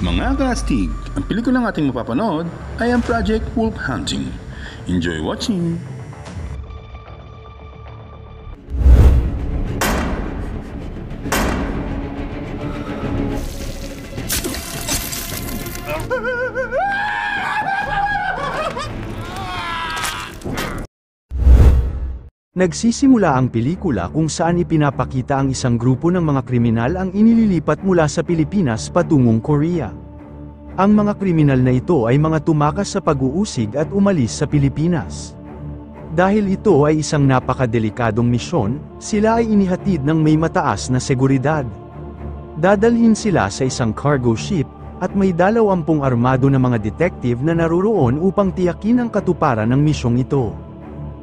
Mga kastig, ang pelikulang ating mapapanood ay ang Project Wolf Hunting. Enjoy watching! Nagsisimula ang pelikula kung saan ipinapakita ang isang grupo ng mga kriminal ang inililipat mula sa Pilipinas patungong Korea. Ang mga kriminal na ito ay mga tumakas sa pag-uusig at umalis sa Pilipinas. Dahil ito ay isang napakadelikadong misyon, sila ay inihatid ng may mataas na seguridad. Dadalhin sila sa isang cargo ship, at may 20 armado na mga detective na naroroon upang tiyakin ang katuparan ng misyong ito.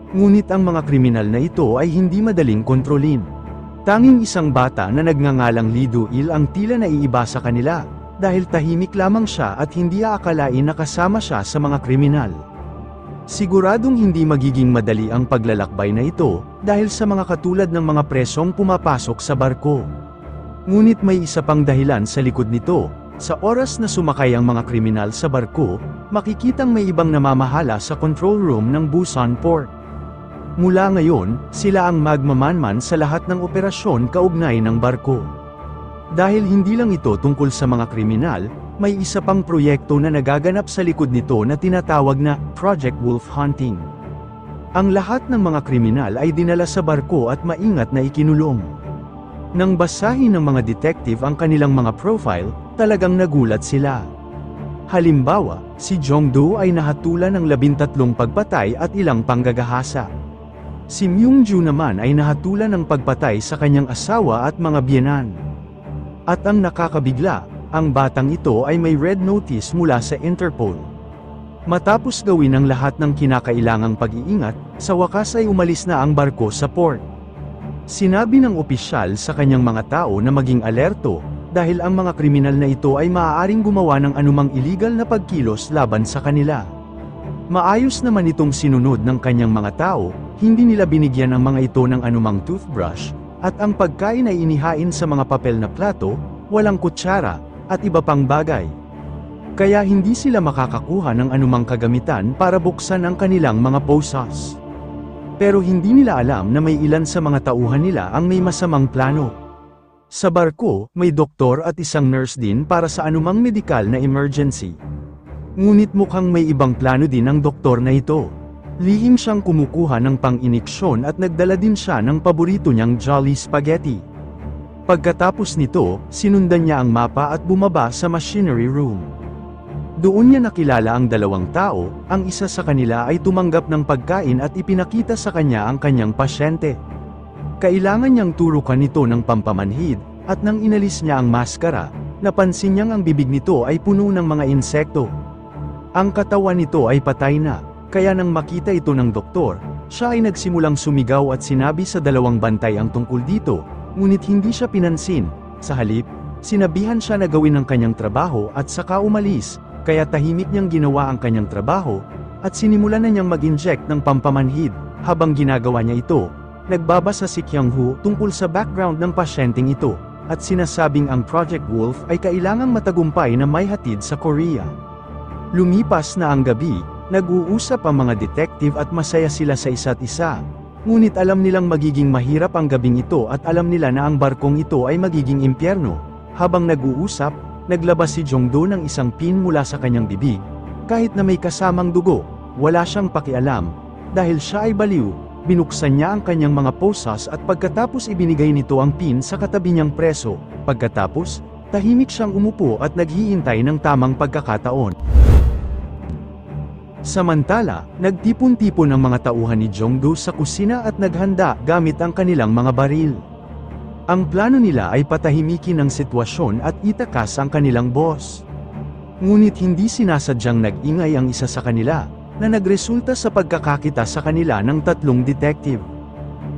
Ngunit ang mga kriminal na ito ay hindi madaling kontrolin. Tanging isang bata na nagngangalang Lee Do-il ang tila naiiba sa kanila, dahil tahimik lamang siya at hindi aakalain na kasama siya sa mga kriminal. Siguradong hindi magiging madali ang paglalakbay na ito, dahil sa mga katulad ng mga presong pumapasok sa barko. Ngunit may isa pang dahilan sa likod nito. Sa oras na sumakay ang mga kriminal sa barko, makikitang may ibang namamahala sa control room ng Busan Port. Mula ngayon, sila ang magmamanman sa lahat ng operasyon kaugnay ng barko. Dahil hindi lang ito tungkol sa mga kriminal, may isa pang proyekto na nagaganap sa likod nito na tinatawag na Project Wolf Hunting. Ang lahat ng mga kriminal ay dinala sa barko at maingat na ikinulong. Nang basahin ng mga detective ang kanilang mga profile, talagang nagulat sila. Halimbawa, si Jong-do ay nahatulan ng 13 pagpatay at ilang panggagahasa. Si Myung-ju naman ay nahatulan ng pagpatay sa kanyang asawa at mga biyenan. At ang nakakabigla, ang batang ito ay may red notice mula sa Interpol. Matapos gawin ang lahat ng kinakailangang pag-iingat, sa wakas ay umalis na ang barko sa port. Sinabi ng opisyal sa kanyang mga tao na maging alerto, dahil ang mga kriminal na ito ay maaaring gumawa ng anumang illegal na pagkilos laban sa kanila. Maayos naman itong sinunod ng kanyang mga tao, hindi nila binigyan ang mga ito ng anumang toothbrush, at ang pagkain ay inihain sa mga papel na plato, walang kutsara, at iba pang bagay. Kaya hindi sila makakakuha ng anumang kagamitan para buksan ang kanilang mga posas. Pero hindi nila alam na may ilan sa mga tauhan nila ang may masamang plano. Sa barko, may doktor at isang nurse din para sa anumang medikal na emergency. Ngunit mukhang may ibang plano din ang doktor na ito. Lihim siyang kumukuha ng pang-iniksyon at nagdala din siya ng paborito niyang Jolly Spaghetti. Pagkatapos nito, sinundan niya ang mapa at bumaba sa machinery room. Doon niya nakilala ang 2 tao, ang isa sa kanila ay tumanggap ng pagkain at ipinakita sa kanya ang kanyang pasyente. Kailangan niyang turukan nito ng pampamanhid, at nang inalis niya ang maskara, napansin niyang ang bibig nito ay puno ng mga insekto. Ang katawan nito ay patay na, kaya nang makita ito ng doktor, siya ay nagsimulang sumigaw at sinabi sa 2 bantay ang tungkol dito, ngunit hindi siya pinansin. Sa halip, sinabihan siya na gawin ang kanyang trabaho at saka umalis, kaya tahimik niyang ginawa ang kanyang trabaho, at sinimulan na niyang mag-inject ng pampamanhid. Habang ginagawa niya ito, nagbabasa si Kyung-ho tungkol sa background ng pasyenteng ito, at sinasabing ang Project Wolf ay kailangang matagumpay na may hatid sa Korea. Lumipas na ang gabi, nag-uusap ang mga detective at masaya sila sa isa't isa. Ngunit alam nilang magiging mahirap ang gabing ito at alam nila na ang barkong ito ay magiging impyerno. Habang nag-uusap, naglabas si Jong-do ng isang pin mula sa kanyang bibig. Kahit na may kasamang dugo, wala siyang pakialam. Dahil siya ay baliw, binuksan niya ang kanyang mga posas at pagkatapos ibinigay nito ang pin sa katabi niyang preso. Pagkatapos, tahimik siyang umupo at naghihintay ng tamang pagkakataon. Samantala, nagtipon-tipon ang mga tauhan ni Jong-do sa kusina at naghanda gamit ang kanilang mga baril. Ang plano nila ay patahimikin ang sitwasyon at itakas ang kanilang boss. Ngunit hindi sinasadyang nag-ingay ang isa sa kanila, na nagresulta sa pagkakakita sa kanila ng 3 detective.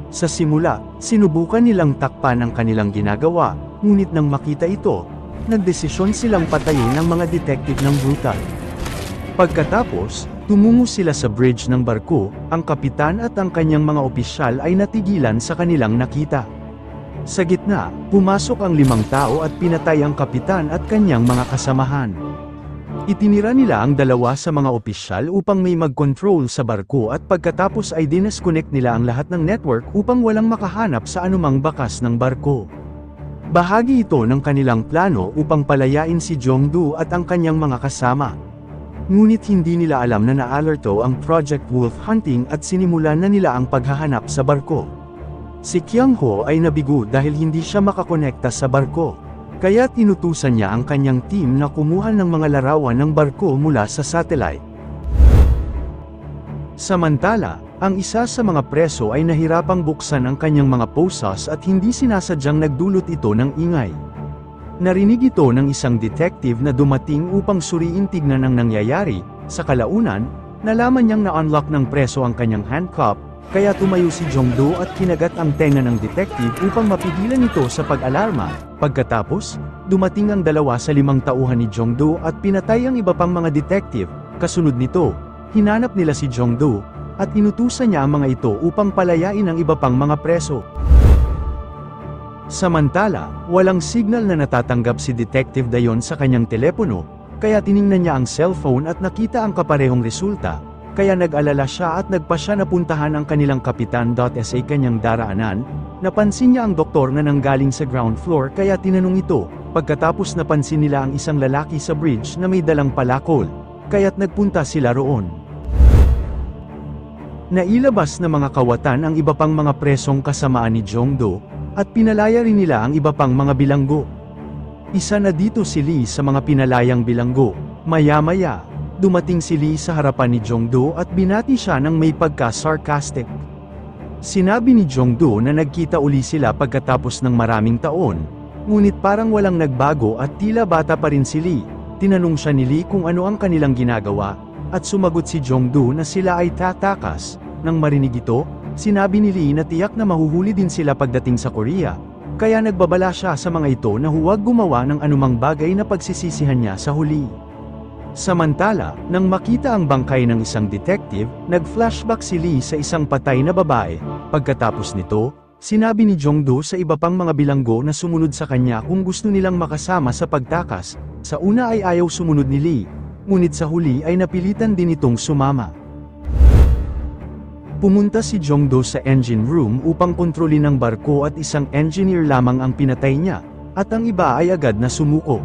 Sa simula, sinubukan nilang takpan ang kanilang ginagawa, ngunit nang makita ito, nagdesisyon silang patayin ang mga detective ng brutal. Pagkatapos, tumungo sila sa bridge ng barko, ang kapitan at ang kanyang mga opisyal ay natigilan sa kanilang nakita. Sa gitna, pumasok ang 5 tao at pinatay ang kapitan at kanyang mga kasamahan. Itinira nila ang 2 sa mga opisyal upang may mag-control sa barko at pagkatapos ay dinisconnect nila ang lahat ng network upang walang makahanap sa anumang bakas ng barko. Bahagi ito ng kanilang plano upang palayain si Jong-do at ang kanyang mga kasama. Ngunit hindi nila alam na na-alerto ang Project Wolf Hunting at sinimulan na nila ang paghahanap sa barko. Si Kyung-ho ay nabigo dahil hindi siya makakonekta sa barko. Kaya tinutusan niya ang kanyang team na kumuha ng mga larawan ng barko mula sa satellite. Samantala, ang isa sa mga preso ay nahirapang buksan ang kanyang mga posas at hindi sinasadyang nagdulot ito ng ingay. Narinig ito ng isang detective na dumating upang suriin tignan ang nangyayari. Sa kalaunan, nalaman niyang na-unlock ng preso ang kanyang handcuff, kaya tumayo si Jong-do at kinagat ang tenga ng detective upang mapigilan ito sa pag-alarma. Pagkatapos, dumating ang 2 sa 5 tauhan ni Jong-do at pinatay ang iba pang mga detective. Kasunod nito, hinanap nila si Jong-do, at inutusan niya ang mga ito upang palayain ang iba pang mga preso. Samantala, walang signal na natatanggap si Detective Dayon sa kanyang telepono, kaya tiningnan niya ang cellphone at nakita ang kaparehong resulta, kaya nag-alala siya at nagpasya na puntahan ang kanilang kapitan. Sa kanyang daraanan, napansin niya ang doktor na nanggaling sa ground floor kaya tinanong ito, pagkatapos napansin nila ang isang lalaki sa bridge na may dalang palakol, kaya't nagpunta sila roon. Nailabas na mga kawatan ang iba pang mga presong kasamaan ni Jong-do, at pinalaya rin nila ang iba pang mga bilanggo. Isa na dito si Lee sa mga pinalayang bilanggo. Maya-maya, dumating si Lee sa harapan ni Jong-do at binati siya ng may pagka-sarcastic. Sinabi ni Jong-do na nagkita uli sila pagkatapos ng maraming taon, ngunit parang walang nagbago at tila bata pa rin si Lee. Tinanong siya ni Lee kung ano ang kanilang ginagawa, at sumagot si Jong-do na sila ay tatakas. Nang marinig ito, sinabi ni Lee na tiyak na mahuhuli din sila pagdating sa Korea, kaya nagbabala siya sa mga ito na huwag gumawa ng anumang bagay na pagsisisihan niya sa huli. Samantala, nang makita ang bangkay ng isang detective, nag-flashback si Lee sa isang patay na babae. Pagkatapos nito, sinabi ni Jong-do sa iba pang mga bilanggo na sumunod sa kanya kung gusto nilang makasama sa pagtakas. Sa una ay ayaw sumunod ni Lee, ngunit sa huli ay napilitan din itong sumama. Pumunta si Jong-do sa engine room upang kontrolin ang barko at isang engineer lamang ang pinatay niya, at ang iba ay agad na sumuko.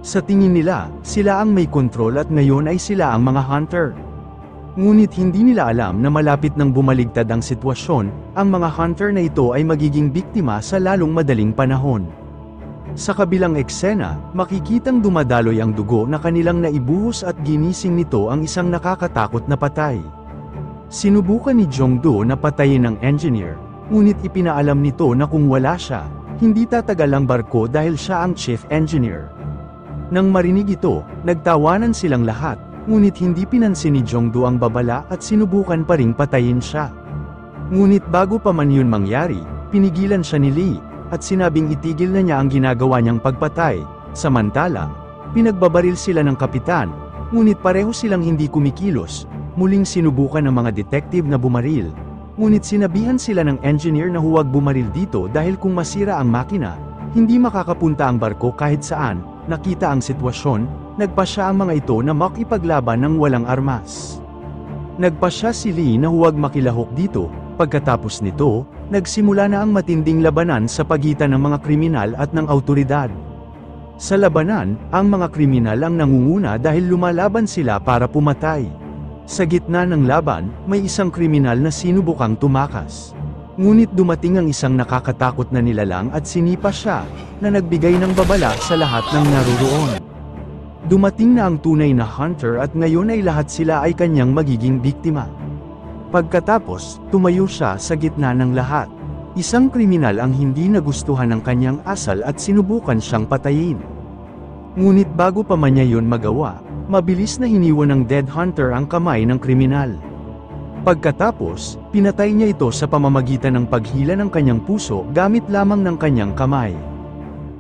Sa tingin nila, sila ang may kontrol at ngayon ay sila ang mga hunter. Ngunit hindi nila alam na malapit nang bumaligtad ang sitwasyon, ang mga hunter na ito ay magiging biktima sa lalong madaling panahon. Sa kabilang eksena, makikitang dumadaloy ang dugo na kanilang naibuhos at ginising nito ang isang nakakatakot na patay. Sinubukan ni Jong-do na patayin ang engineer, ngunit ipinaalam nito na kung wala siya, hindi tatagal ang barko dahil siya ang chief engineer. Nang marinig ito, nagtawanan silang lahat, ngunit hindi pinansin ni Jong-do ang babala at sinubukan pa ring patayin siya. Ngunit bago pa man yun mangyari, pinigilan siya ni Lee, at sinabing itigil na niya ang ginagawa niyang pagpatay. Samantala, pinagbabaril sila ng kapitan, ngunit pareho silang hindi kumikilos. Muling sinubukan ng mga detective na bumaril, ngunit sinabihan sila ng engineer na huwag bumaril dito dahil kung masira ang makina, hindi makakapunta ang barko kahit saan. Nakita ang sitwasyon, nagpasya ang mga ito na makipaglaban ng walang armas. Nagpasya si Lee na huwag makilahok dito. Pagkatapos nito, nagsimula na ang matinding labanan sa pagitan ng mga kriminal at ng awtoridad. Sa labanan, ang mga kriminal ang nangunguna dahil lumalaban sila para pumatay. Sa gitna ng laban, may isang kriminal na sinubukang tumakas. Ngunit dumating ang isang nakakatakot na nilalang at sinipa siya, na nagbigay ng babala sa lahat ng naruroon. Dumating na ang tunay na hunter at ngayon ay lahat sila ay kanyang magiging biktima. Pagkatapos, tumayo siya sa gitna ng lahat. Isang kriminal ang hindi nagustuhan ng kanyang asal at sinubukan siyang patayin. Ngunit bago pa man niya yun magawa, mabilis na hiniwan ng dead hunter ang kamay ng kriminal. Pagkatapos, pinatay niya ito sa pamamagitan ng paghila ng kanyang puso gamit lamang ng kanyang kamay.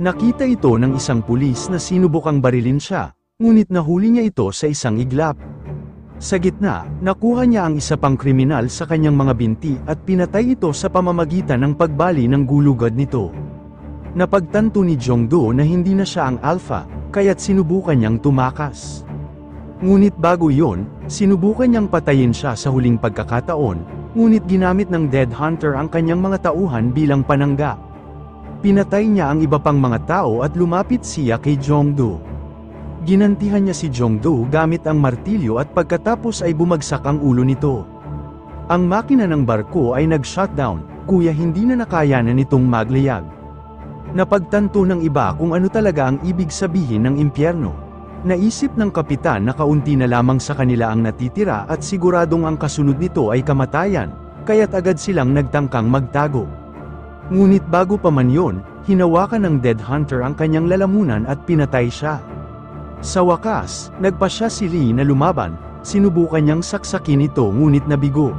Nakita ito ng isang pulis na sinubukang barilin siya, ngunit nahuli niya ito sa isang iglap. Sa gitna, nakuha niya ang isa pang kriminal sa kanyang mga binti at pinatay ito sa pamamagitan ng pagbali ng gulugod nito. Napagtanto ni Jong-do na hindi na siya ang alpha, kaya't sinubukan niyang tumakas. Ngunit bago yun, sinubukan niyang patayin siya sa huling pagkakataon, ngunit ginamit ng Dead Hunter ang kanyang mga tauhan bilang panangga. Pinatay niya ang iba pang mga tao at lumapit siya kay Jong-do. Ginantihan niya si Jong-do gamit ang martilyo at pagkatapos ay bumagsak ang ulo nito. Ang makina ng barko ay nag-shutdown, kuya hindi na nakayanan nitong maglayag. Napagtanto ng iba kung ano talaga ang ibig sabihin ng impyerno. Naisip ng kapitan na kaunti na lamang sa kanila ang natitira at siguradong ang kasunod nito ay kamatayan, kaya't agad silang nagtangkang magtago. Ngunit bago pa man yun, hinawakan ng Dead Hunter ang kanyang lalamunan at pinatay siya. Sa wakas, nagpasya si Lee na lumaban, sinubukan niyang saksakin ito ngunit nabigo.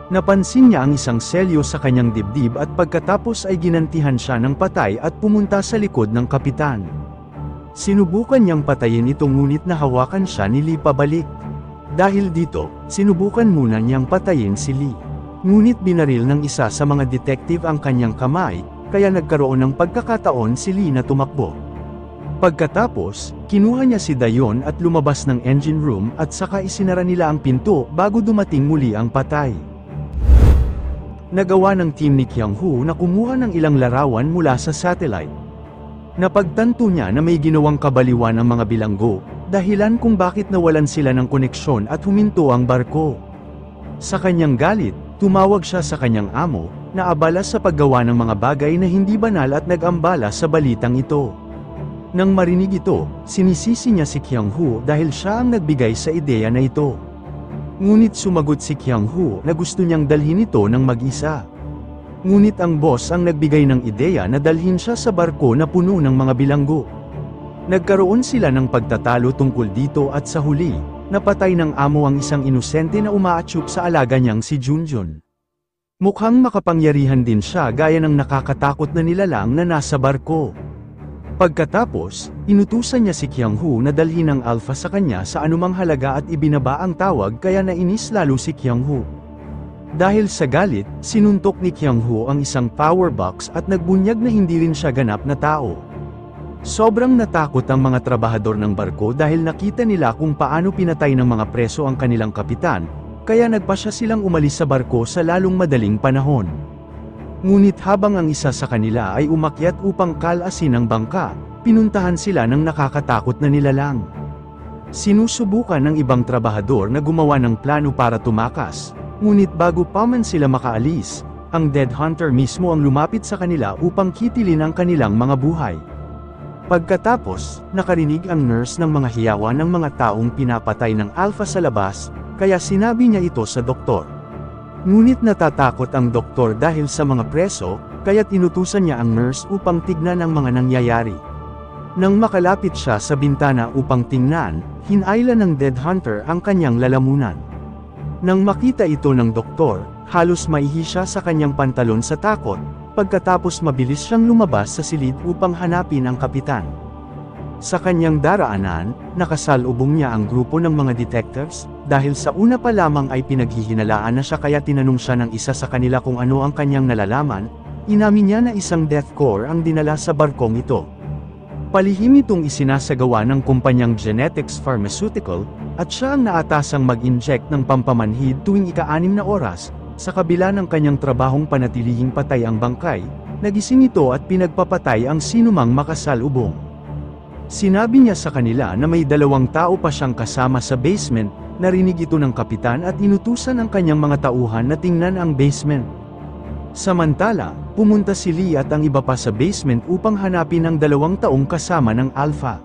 Napansin niya ang isang selyo sa kanyang dibdib at pagkatapos ay ginantihan siya ng patay at pumunta sa likod ng kapitan. Sinubukan niyang patayin ito ngunit nahawakan siya ni Lee pabalik. Dahil dito, sinubukan muna niyang patayin si Lee. Ngunit binaril ng isa sa mga detective ang kanyang kamay, kaya nagkaroon ng pagkakataon si Lee na tumakbo. Pagkatapos, kinuha niya si Dayon at lumabas ng engine room at saka isinara nila ang pinto bago dumating muli ang patay. Nagawa ng team ni Kyung-hoo na kumuha ng ilang larawan mula sa satellite. Napagtanto niya na may ginawang kabaliwan ang mga bilanggo, dahilan kung bakit nawalan sila ng koneksyon at huminto ang barko. Sa kanyang galit, tumawag siya sa kanyang amo, na abala sa paggawa ng mga bagay na hindi banal at nag-ambala sa balitang ito. Nang marinig ito, sinisisi niya si Kyung-hoo dahil siya ang nagbigay sa ideya na ito. Ngunit sumagot si Kyung-hoo na gusto niyang dalhin ito ng mag-isa. Ngunit ang boss ang nagbigay ng ideya na dalhin siya sa barko na puno ng mga bilanggo. Nagkaroon sila ng pagtatalo tungkol dito at sa huli, napatay ng amo ang isang inosente na umaatyup sa alaga niyang si Junjun. Mukhang makapangyarihan din siya gaya ng nakakatakot na nilalang na nasa barko. Pagkatapos, inutusan niya si Kyung-hoo na dalhin ang alpha sa kanya sa anumang halaga at ibinaba ang tawag kaya nainis lalo si Kyung-hoo. Dahil sa galit, sinuntok ni Kyung-hoo ang isang power box at nagbunyag na hindi rin siya ganap na tao. Sobrang natakot ang mga trabahador ng barko dahil nakita nila kung paano pinatay ng mga preso ang kanilang kapitan, kaya nagpasya silang umalis sa barko sa lalong madaling panahon. Ngunit habang ang isa sa kanila ay umakyat upang kalasin ang bangka, pinuntahan sila ng nakakatakot na nilalang. Sinusubukan ng ibang trabahador na gumawa ng plano para tumakas, ngunit bago pa man sila makaalis, ang Dead Hunter mismo ang lumapit sa kanila upang kitilin ang kanilang mga buhay. Pagkatapos, nakarinig ang nurse ng mga hiyawan ng mga taong pinapatay ng alpha sa labas, kaya sinabi niya ito sa doktor. Ngunit natatakot ang doktor dahil sa mga preso, kaya't inutusan niya ang nurse upang tignan ang mga nangyayari. Nang makalapit siya sa bintana upang tingnan, hinayla ng Dead Hunter ang kanyang lalamunan. Nang makita ito ng doktor, halos maihi siya sa kanyang pantalon sa takot, pagkatapos mabilis siyang lumabas sa silid upang hanapin ang kapitan. Sa kanyang daraanan, nakasalubong niya ang grupo ng mga detectives, dahil sa una pa lamang ay pinaghihinalaan na siya kaya tinanong siya ng isa sa kanila kung ano ang kanyang nalalaman, inamin niya na isang death core ang dinala sa barkong ito. Palihim itong isinasagawa ng kumpanyang Genetics Pharmaceutical, at siya ang naatasang mag-inject ng pampamanhid tuwing ika-6 na oras, sa kabila ng kanyang trabahong panatilihing patay ang bangkay, nagising ito at pinagpapatay ang sinumang makasalubong. Sinabi niya sa kanila na may 2 tao pa siyang kasama sa basement, narinig ito ng kapitan at inutusan ang kanyang mga tauhan na tingnan ang basement. Samantala, pumunta si Lee at ang iba pa sa basement upang hanapin ang 2 taong kasama ng Alpha.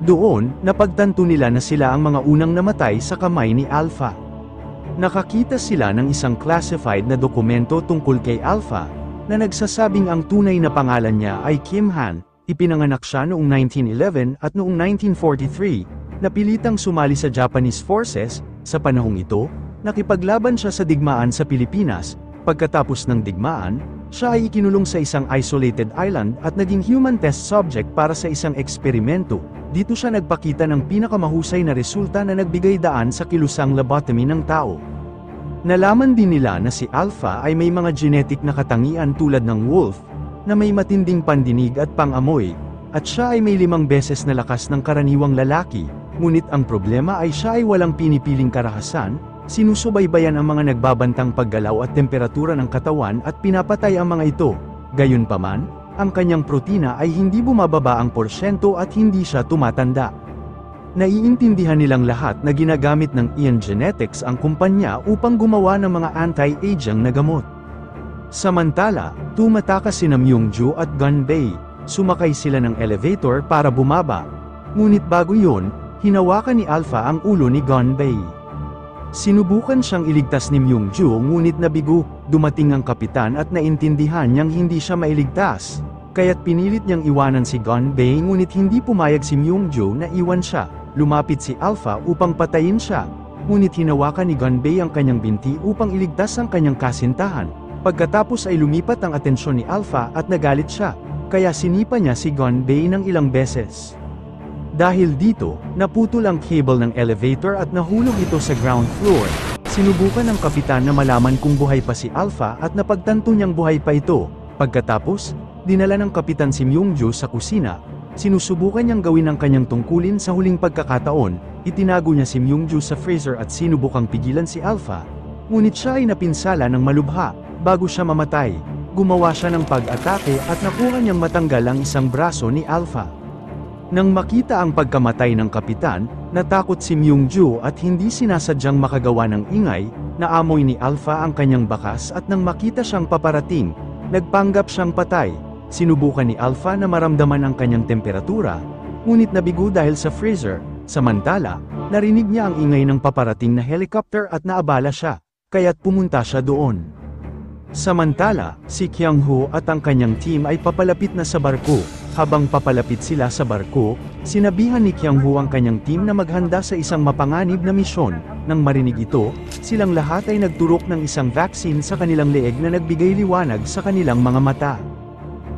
Doon, napagtanto nila na sila ang mga unang namatay sa kamay ni Alpha. Nakakita sila ng isang classified na dokumento tungkol kay Alpha, na nagsasabing ang tunay na pangalan niya ay Kim Han, ipinanganak siya noong 1911 at noong 1943, napilitang sumali sa Japanese Forces. Sa panahong ito, nakipaglaban siya sa digmaan sa Pilipinas. Pagkatapos ng digmaan, siya ay ikinulong sa isang isolated island at naging human test subject para sa isang eksperimento, Dito siya nagpakita ng pinakamahusay na resulta na nagbigay daan sa kilusang lobotomy ng tao. Nalaman din nila na si Alpha ay may mga genetic na katangian tulad ng wolf, na may matinding pandinig at pangamoy, at siya ay may 5 beses na lakas ng karaniwang lalaki, ngunit ang problema ay siya ay walang pinipiling karahasan, sinusubaybayan ang mga nagbabantang paggalaw at temperatura ng katawan at pinapatay ang mga ito. Gayunpaman, ang kanyang protina ay hindi bumababa ang porsyento at hindi siya tumatanda. Naiintindihan nilang lahat na ginagamit ng Ion Genetics ang kumpanya upang gumawa ng mga anti-aging na gamot. Samantala, tumatakas sina Myung-ju at Gunbei, sumakay sila ng elevator para bumaba. Ngunit bago yun, hinawakan ni Alpha ang ulo ni Gunbei. Sinubukan siyang iligtas ni Myung-ju ngunit nabigo, dumating ang kapitan at naintindihan niyang hindi siya mailigtas. Kaya't pinilit niyang iwanan si Gunbei ngunit hindi pumayag si Myung-ju na iwan siya. Lumapit si Alpha upang patayin siya. Ngunit hinawakan ni Gunbei ang kanyang binti upang iligtas ang kanyang kasintahan. Pagkatapos ay lumipat ang atensyon ni Alpha at nagalit siya, kaya sinipa niya si Gunbei ng ilang beses. Dahil dito, naputol ang cable ng elevator at nahulog ito sa ground floor. Sinubukan ng kapitan na malaman kung buhay pa si Alpha at napagtanto niyang buhay pa ito. Pagkatapos, dinala ng kapitan si Myung-ju sa kusina. Sinusubukan niyang gawin ang kanyang tungkulin sa huling pagkakataon. Itinago niya si Myung-ju sa freezer at sinubukang pigilan si Alpha. Ngunit siya ay napinsala ng malubha. Bago siya mamatay, gumawa siya ng pag-atake at nakuha niyang matanggal ang isang braso ni Alpha. Nang makita ang pagkamatay ng kapitan, natakot si Myung-ju at hindi sinasadyang makagawa ng ingay, naamoy ni Alpha ang kanyang bakas at nang makita siyang paparating, nagpanggap siyang patay. Sinubukan ni Alpha na maramdaman ang kanyang temperatura, ngunit nabigo dahil sa freezer. Samantala, narinig niya ang ingay ng paparating na helicopter at naabala siya, kaya't pumunta siya doon. Samantala, si Kyung-ho at ang kanyang team ay papalapit na sa barko. Habang papalapit sila sa barko, sinabihan ni Kyung-ho ang kanyang team na maghanda sa isang mapanganib na misyon. Nang marinig ito, silang lahat ay nagturok ng isang vaccine sa kanilang leeg na nagbigay liwanag sa kanilang mga mata.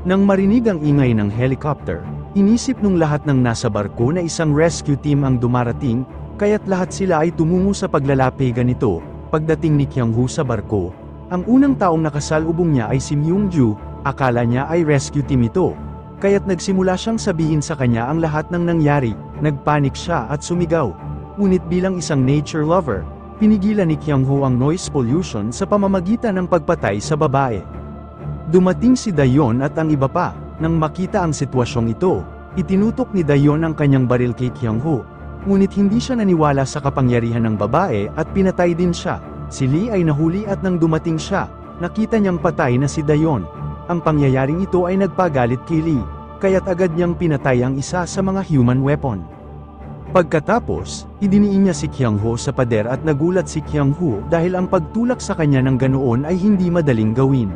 Nang marinig ang ingay ng helicopter, inisip nung lahat ng nasa barko na isang rescue team ang dumarating, kaya't lahat sila ay tumungo sa paglalapigan nito. Pagdating ni Kyung-ho sa barko, ang unang taong nakasalubong niya ay si Myung-ju, akala niya ay rescue team ito. Kaya't nagsimula siyang sabihin sa kanya ang lahat ng nangyari, nagpanik siya at sumigaw. Ngunit bilang isang nature lover, pinigilan ni Kyung-ho ang noise pollution sa pamamagitan ng pagpatay sa babae. Dumating si Dayon at ang iba pa. Nang makita ang sitwasyong ito, itinutok ni Dayon ang kanyang baril kay Kyung-ho. Ngunit hindi siya naniwala sa kapangyarihan ng babae at pinatay din siya. Si Lee ay nahuli at nang dumating siya, nakita niyang patay na si Dayon. Ang pangyayaring ito ay nagpagalit kay Lee, kaya't agad niyang pinatay ang isa sa mga human weapon. Pagkatapos, idiniin niya si Kyung-ho sa pader at nagulat si Kyung-ho dahil ang pagtulak sa kanya ng ganoon ay hindi madaling gawin.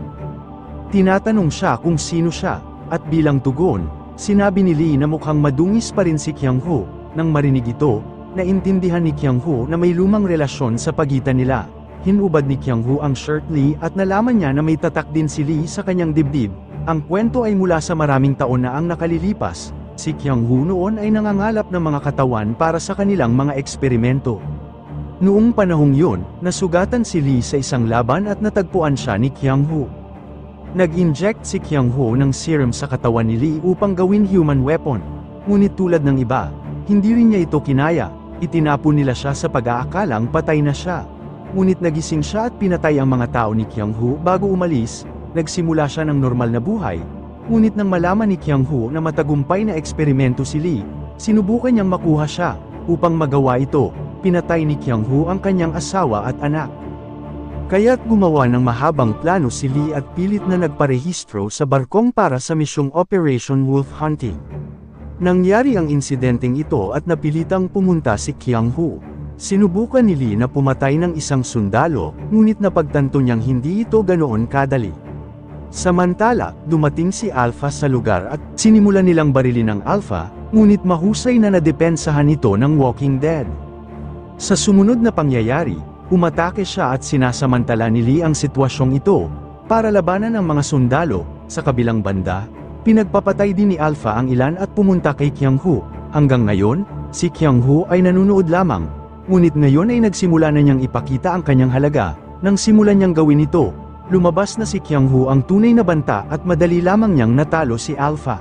Tinatanong siya kung sino siya, at bilang tugon, sinabi ni Lee na mukhang madungis pa rin si Kyung-ho. Nang marinig ito, naintindihan ni Kyung-ho na may lumang relasyon sa pagitan nila. Hinubad ni Kyung-ho ang shirt Lee at nalaman niya na may tatak din si Lee sa kanyang dibdib. Ang kwento ay mula sa maraming taon na ang nakalilipas. Si Kyung-ho noon ay nangangalap ng mga katawan para sa kanilang mga eksperimento. Noong panahong yun, nasugatan si Lee sa isang laban at natagpuan siya ni Kyung-ho. Nag-inject si Kyung-ho ng serum sa katawan ni Lee upang gawin human weapon. Ngunit tulad ng iba, hindi rin niya ito kinaya. Itinapon nila siya sa pag-aakalang patay na siya. Ngunit nagising siya at pinatay ang mga tao ni Kyung-ho bago umalis. Nagsimula siya ng normal na buhay. Ngunit nang malaman ni Kyung-ho na matagumpay na eksperimento si Lee, sinubukan niyang makuha siya. Upang magawa ito, pinatay ni Kyung-ho ang kanyang asawa at anak. Kaya't gumawa ng mahabang plano si Lee at pilit na nagparehistro sa barkong para sa misyong Operation Wolf Hunting. Nangyari ang insidenteng ito at napilitang pumunta si Kyung-ho. Sinubukan ni Lee na pumatay ng isang sundalo, ngunit napagtanto niyang hindi ito ganoon kadali. Samantala, dumating si Alpha sa lugar at sinimulan nilang barilin ng Alpha, ngunit mahusay na nadepensahan ito ng Walking Dead. Sa sumunod na pangyayari, umatake siya at sinasamantala ni Lee ang sitwasyong ito, para labanan ang mga sundalo. Sa kabilang banda, pinagpapatay din ni Alpha ang ilan at pumunta kay Kyung-ho. Hanggang ngayon, si Kyung-ho ay nanunood lamang, ngunit ngayon ay nagsimula na niyang ipakita ang kanyang halaga. Nang simulan niyang gawin ito, lumabas na si Kyung-ho ang tunay na banta at madali lamang niyang natalo si Alpha.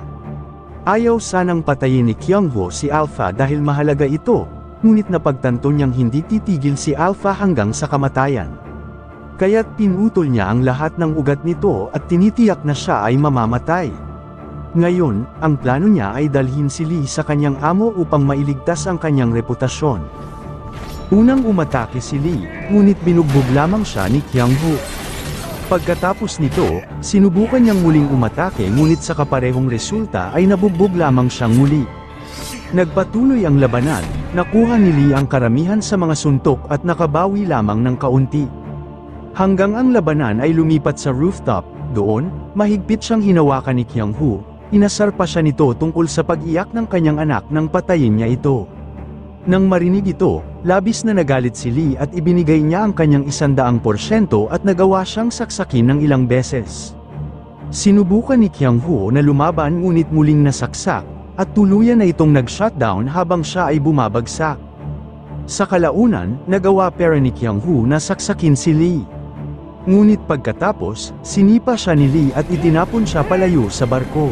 Ayaw sanang patayin ni Kyung-ho si Alpha dahil mahalaga ito, ngunit napagtanto niyang hindi titigil si Alpha hanggang sa kamatayan. Kaya't pinutol niya ang lahat ng ugat nito at tinitiyak na siya ay mamamatay. Ngayon, ang plano niya ay dalhin si Lee sa kanyang amo upang mailigtas ang kanyang reputasyon. Unang umatake si Lee, ngunit binugbog lamang siya ni Kyung-ho. Pagkatapos nito, sinubukan niyang muling umatake ngunit sa kaparehong resulta ay nabugbog lamang siyang muli. Nagpatuloy ang labanan, nakuha ni Lee ang karamihan sa mga suntok at nakabawi lamang ng kaunti. Hanggang ang labanan ay lumipat sa rooftop, doon, mahigpit siyang hinawakan ni Kyung-ho, inasar pa siya nito tungkol sa pag-iyak ng kanyang anak nang patayin niya ito. Nang marinig ito, labis na nagalit si Lee at ibinigay niya ang kanyang 100% at nagawa siyang saksakin ng ilang beses. Sinubukan ni Kyung-ho na lumaban ngunit muling nasaksak, at tuluyan na itong nag-shutdown habang siya ay bumabagsak. Sa kalaunan, nagawa pera ni Kyung-ho na saksakin si Lee. Ngunit pagkatapos, sinipa siya ni Lee at itinapon siya palayo sa barko.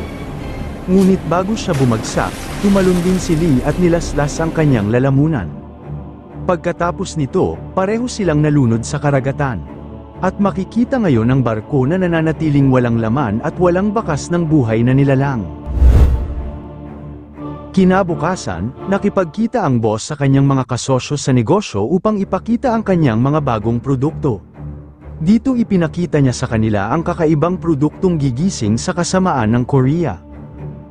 Ngunit bago siya bumagsak, tumalon din si Lee at nilaslas ang kanyang lalamunan. Pagkatapos nito, pareho silang nalunod sa karagatan. At makikita ngayon ang barko na nananatiling walang laman at walang bakas ng buhay na nilalang. Kinabukasan, nakipagkita ang boss sa kanyang mga kasosyo sa negosyo upang ipakita ang kanyang mga bagong produkto. Dito ipinakita niya sa kanila ang kakaibang produktong gigising sa kasamaan ng Korea.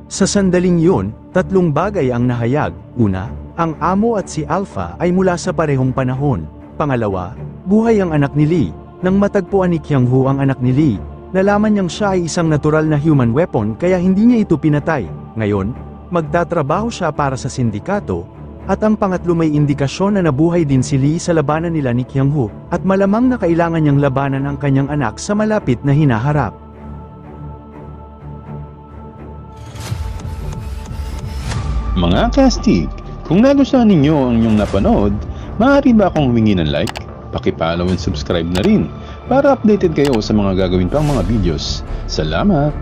Sa sandaling yun, tatlong bagay ang nahayag. Una, ang amo at si Alpha ay mula sa parehong panahon. Pangalawa, buhay ang anak ni Lee. Nang matagpuan ni Kyung-ho ang anak ni Lee, nalaman niyang siya ay isang natural na human weapon kaya hindi niya ito pinatay. Ngayon, magtatrabaho siya para sa sindikato. At ang pangatlo, may indikasyon na nabuhay din si Lee sa labanan nila ni Kyung-ho, at malamang na kailangan niyang labanan ang kanyang anak sa malapit na hinaharap. Mga kastig, kung nagustuhan ninyo ang inyong napanood, maaari ba akong humingi ng like? Paki-follow and subscribe na rin para updated kayo sa mga gagawin pang mga videos. Salamat!